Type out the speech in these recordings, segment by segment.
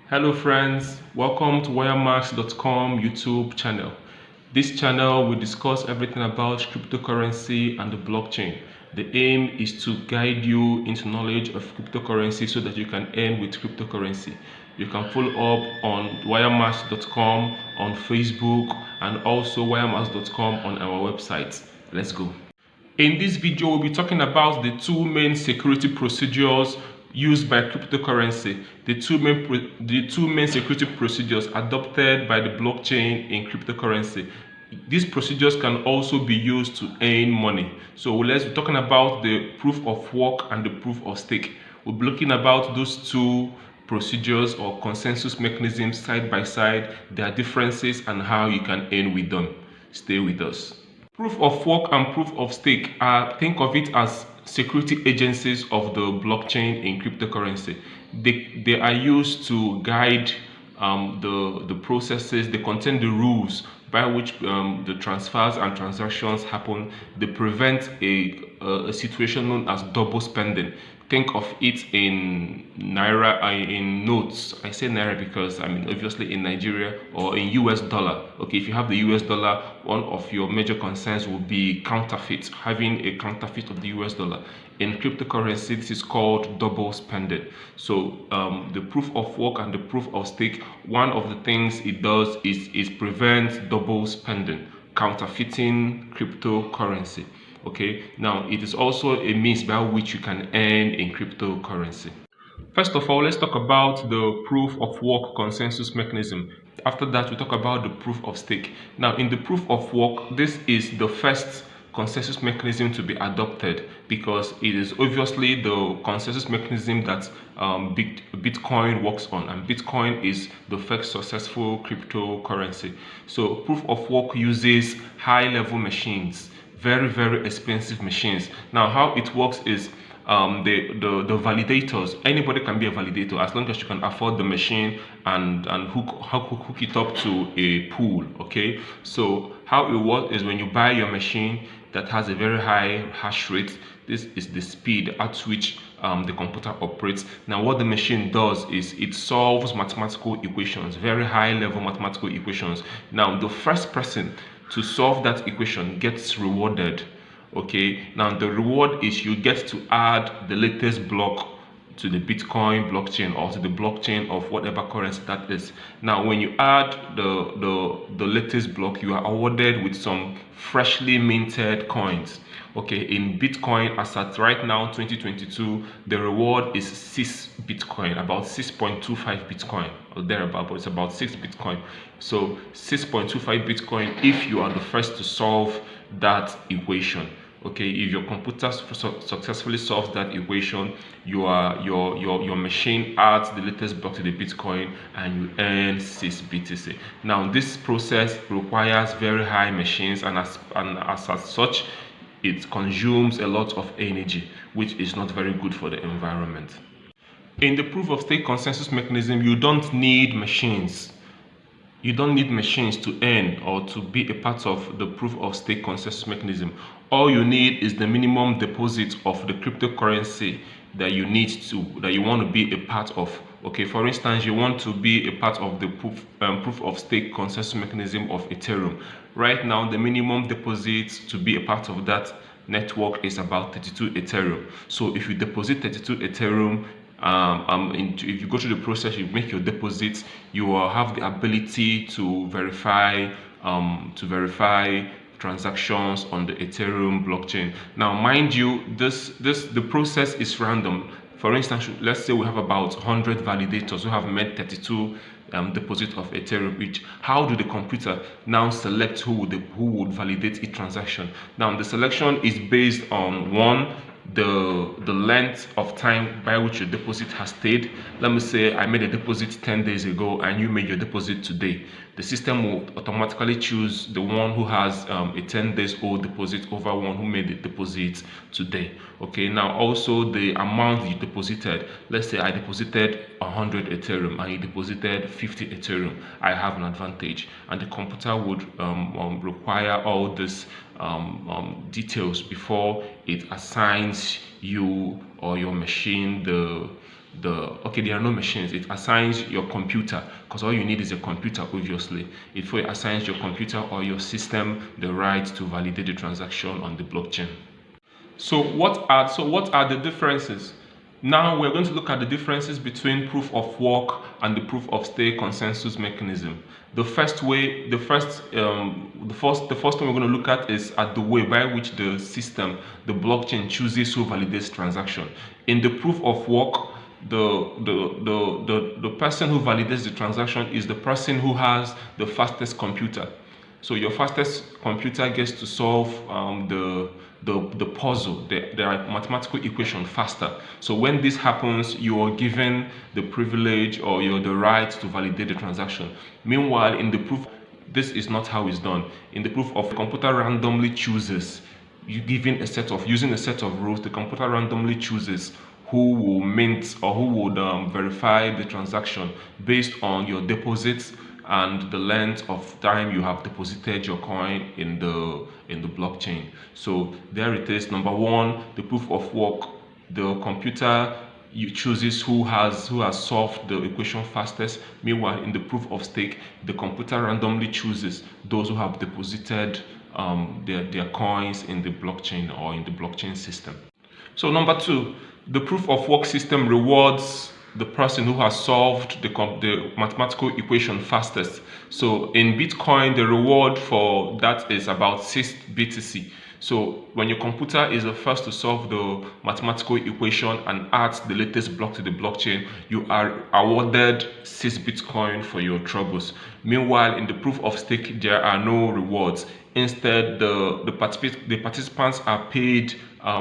Hello friends, welcome to wiremarks.com YouTube channel. This channel will discuss everything about cryptocurrency and the blockchain. The aim is to guide you into knowledge of cryptocurrency so that you can earn with cryptocurrency. You can follow up on wiremarks.com on Facebook and also wiremarks.com on our website. Let's go. In this video, we'll be talking about the two main security procedures used by cryptocurrency, the two main security procedures adopted by the blockchain in cryptocurrency. These procedures can also be used to earn money. So let's be talking about the proof of work and the proof of stake. We'll be looking about those two procedures or consensus mechanisms side by side, their differences and how you can earn with them. Stay with us. Proof of work and proof of stake think of it as security agencies of the blockchain in cryptocurrency. They are used to guide the processes. They contain the rules by which the transfers and transactions happen. They prevent a situation known as double spending. Think of it in naira, in notes. I say naira because I mean obviously in Nigeria, or in US dollar. Okay, if you have the US dollar, one of your major concerns will be counterfeit, having a counterfeit of the US dollar. In cryptocurrency, this is called double spending. So the proof of work and the proof of stake, one of the things it does is prevent double spending, counterfeiting cryptocurrency. Okay, now it is also a means by which you can earn in cryptocurrency. First of all, let's talk about the proof of work consensus mechanism. After that, we talk about the proof of stake. Now, in the proof of work, this is the first consensus mechanism to be adopted because it is obviously the consensus mechanism that Bitcoin works on, and Bitcoin is the first successful cryptocurrency. So proof of work uses high-level machines, very expensive machines. Now how it works is the validators, anybody can be a validator as long as you can afford the machine and hook it up to a pool. Okay, so how it works is when you buy your machine that has a very high hash rate, this is the speed at which the computer operates. Now what the machine does is it solves mathematical equations, very high level mathematical equations. Now the first person to solve that equation gets rewarded. Okay, now the reward is you get to add the latest block to the Bitcoin blockchain or to the blockchain of whatever currency that is. Now when you add the latest block, you are awarded with some freshly minted coins. Okay, in Bitcoin, as at right now 2022, the reward is 6 Bitcoin, about 6.25 Bitcoin or thereabout, but it's about 6 Bitcoin. So 6.25 Bitcoin if you are the first to solve that equation. Okay, if your computer successfully solves that equation, your machine adds the latest block to the Bitcoin and you earn 6 BTC. Now this process requires very high machines, and as such it consumes a lot of energy, which is not very good for the environment. In the proof of stake consensus mechanism, you don't need machines. You don't need machines to earn or to be a part of the proof of stake consensus mechanism. All you need is the minimum deposit of the cryptocurrency that you want to be a part of. Okay, for instance, you want to be a part of the proof of stake consensus mechanism of Ethereum. Right now, the minimum deposit to be a part of that network is about 32 Ethereum. So if you deposit 32 Ethereum, if you go through the process, you make your deposits, you will have the ability to verify transactions on the Ethereum blockchain. Now mind you, the process is random. For instance, let's say we have about 100 validators who have made 32 deposit of Ethereum each. How do the computer now select who would validate each transaction? Now the selection is based on one, the length of time by which your deposit has stayed. Let me say I made a deposit 10 days ago and you made your deposit today. The system will automatically choose the one who has a 10 days old deposit over one who made the deposit today. Okay, now also the amount you deposited. Let's say I deposited 100 Ethereum and you deposited 50 Ethereum. I have an advantage, and the computer would require all these details before it assigns you or your machine there are no machines. It assigns your computer, because all you need is a computer, obviously. It assigns your computer or your system the right to validate the transaction on the blockchain. So what are the differences? Now we're going to look at the differences between proof of work and the proof of stake consensus mechanism. The first thing we're going to look at is at the way by which the system, the blockchain, chooses who validates transaction. In the proof of work, the person who validates the transaction is the person who has the fastest computer. So your fastest computer gets to solve the puzzle, the mathematical equation faster. So when this happens, you are given the privilege or you're the right to validate the transaction. Meanwhile, in the proof, this is not how it's done. In the proof of, the computer randomly chooses, using a set of rules, the computer randomly chooses who will mint or who would verify the transaction based on your deposits and the length of time you have deposited your coin in the blockchain. So there it is. Number one, the proof of work, the computer chooses who has solved the equation fastest. Meanwhile, in the proof of stake, the computer randomly chooses those who have deposited their coins in the blockchain or in the blockchain system. So number two, the proof of work system rewards the person who has solved the mathematical equation fastest. So in Bitcoin, the reward for that is about 6 BTC. So when your computer is the first to solve the mathematical equation and adds the latest block to the blockchain, you are awarded 6 Bitcoin for your troubles. Meanwhile, in the proof of stake, there are no rewards. Instead, the participants are paid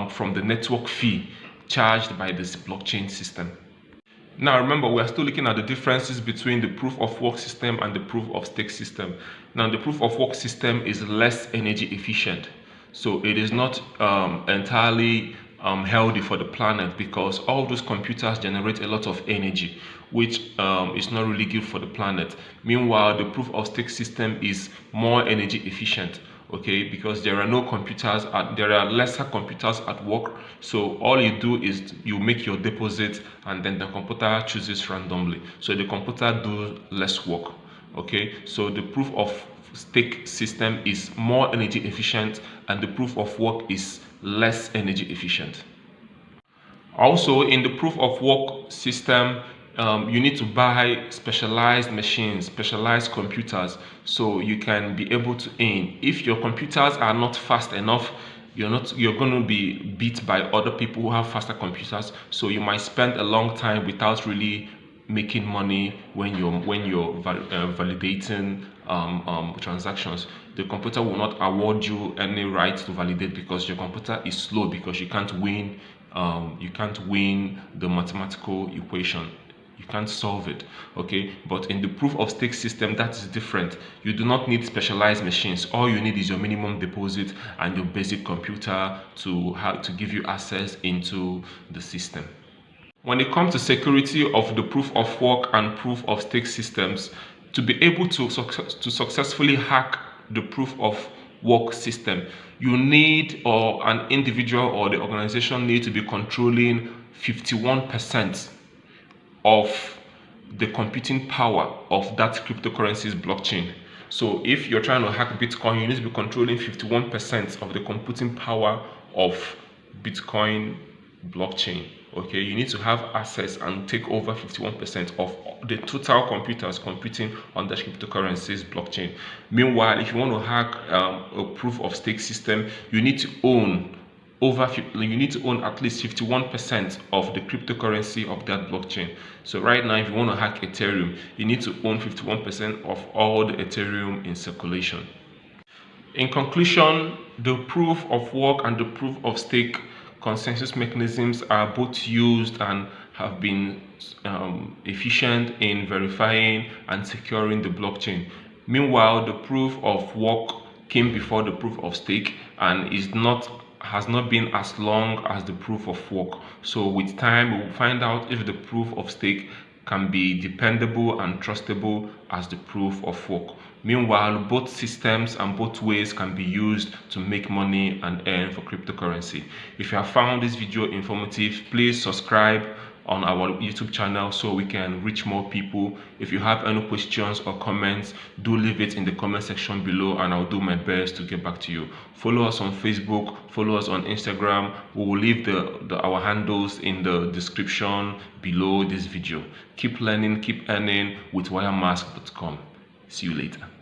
from the network fee charged by this blockchain system. Now remember, we are still looking at the differences between the proof of work system and the proof of stake system. Now the proof of work system is less energy efficient, so it is not entirely healthy for the planet, because all those computers generate a lot of energy, which is not really good for the planet. Meanwhile, the proof of stake system is more energy efficient, okay, because there are lesser computers at work. So all you do is you make your deposit and then the computer chooses randomly, so the computer does less work. Okay, so the proof of stake system is more energy efficient and the proof of work is less energy efficient. Also, in the proof of work system, you need to buy specialized machines, specialized computers, so you can be able to earn. If your computers are not fast enough, you're going to be beat by other people who have faster computers, so you might spend a long time without really making money when you're validating transactions. The computer will not award you any right to validate because your computer is slow, because you can't win the mathematical equation. You can't solve it. Okay, but in the proof of stake system, that is different. You do not need specialized machines. All you need is your minimum deposit and your basic computer to give you access into the system. When it comes to security of the proof of work and proof of stake systems, to be able to successfully hack the proof of work system, you need, or an individual or the organization need to be controlling 51% of the computing power of that cryptocurrency's blockchain. So if you're trying to hack Bitcoin, you need to be controlling 51% of the computing power of Bitcoin blockchain. Okay, you need to have access and take over 51% of the total computers computing on the cryptocurrency's blockchain. Meanwhile, if you want to hack a proof of stake system, you need to own at least 51% of the cryptocurrency of that blockchain. So right now, if you want to hack Ethereum, you need to own 51% of all the Ethereum in circulation. In conclusion, the proof of work and the proof of stake consensus mechanisms are both used and have been efficient in verifying and securing the blockchain. Meanwhile, the proof of work came before the proof of stake and has not been as long as the proof of work. So with time, we will find out if the proof of stake can be dependable and trustable as the proof of work. Meanwhile, both systems and both ways can be used to make money and earn for cryptocurrency. If you have found this video informative, please subscribe, on our YouTube channel so we can reach more people. If you have any questions or comments, do leave it in the comment section below and I'll do my best to get back to you. Follow us on Facebook, follow us on Instagram. We will leave our handles in the description below this video. Keep learning, keep earning with wiremask.com. See you later.